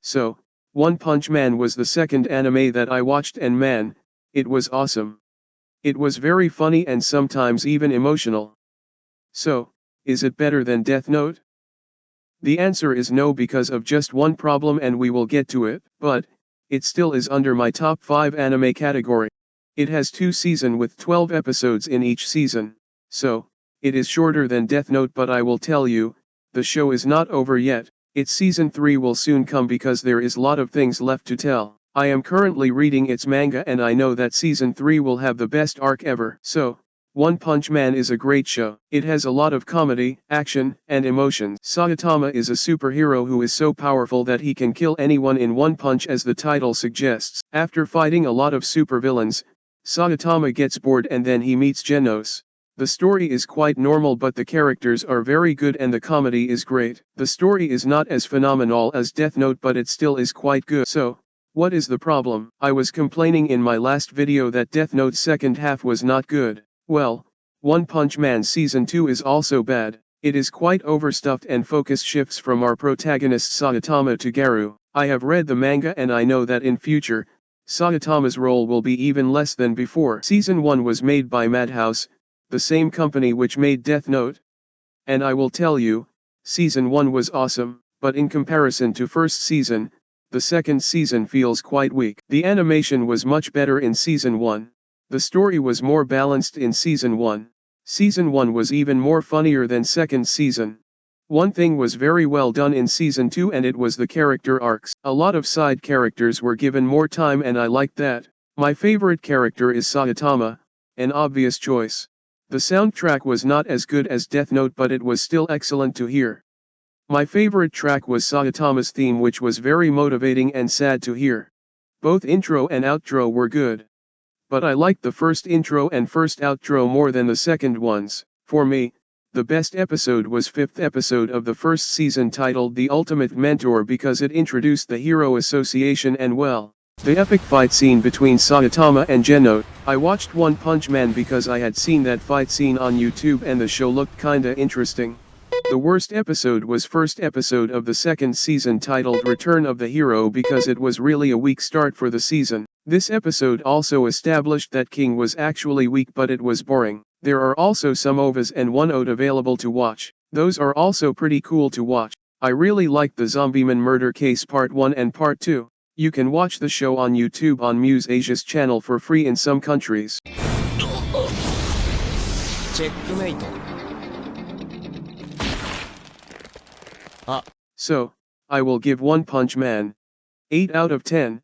So, One Punch Man was the second anime that I watched and man, it was awesome. It was very funny and sometimes even emotional. So, is it better than Death Note? The answer is no because of just one problem and we will get to it, but, it still is under my top 5 anime category. It has 2 seasons with 12 episodes in each season, so, it is shorter than Death Note but I will tell you, the show is not over yet, its season 3 will soon come because there is lot of things left to tell. I am currently reading its manga and I know that season 3 will have the best arc ever. So, One Punch Man is a great show. It has a lot of comedy, action, and emotions. Saitama is a superhero who is so powerful that he can kill anyone in one punch as the title suggests. After fighting a lot of supervillains, Saitama gets bored and then he meets Genos. The story is quite normal but the characters are very good and the comedy is great. The story is not as phenomenal as Death Note but it still is quite good. So, what is the problem? I was complaining in my last video that Death Note's second half was not good. Well, One Punch Man Season 2 is also bad. It is quite overstuffed and focus shifts from our protagonist Saitama to Garu. I have read the manga and I know that in future, Saitama's role will be even less than before. Season 1 was made by Madhouse, the same company which made Death Note. And I will tell you, Season 1 was awesome, but in comparison to first season, the second season feels quite weak. The animation was much better in Season 1. The story was more balanced in Season 1. Season 1 was even more funnier than second season. One thing was very well done in Season 2 and it was the character arcs. A lot of side characters were given more time and I liked that. My favorite character is Saitama, an obvious choice. The soundtrack was not as good as Death Note but it was still excellent to hear. My favorite track was Saitama's theme which was very motivating and sad to hear. Both intro and outro were good. But I liked the first intro and first outro more than the second ones. For me, the best episode was 5th episode of the first season titled The Ultimate Mentor because it introduced the hero association and well, the epic fight scene between Saitama and Genos. I watched One Punch Man because I had seen that fight scene on YouTube and the show looked kinda interesting. The worst episode was first episode of the second season titled Return of the Hero because it was really a weak start for the season. This episode also established that King was actually weak but it was boring. There are also some OVAs and one ode available to watch. Those are also pretty cool to watch. I really liked the Zombieman Murder Case Part 1 and Part 2. You can watch the show on YouTube on Muse Asia's channel for free in some countries. Checkmate. So, I will give One Punch Man 8 out of 10.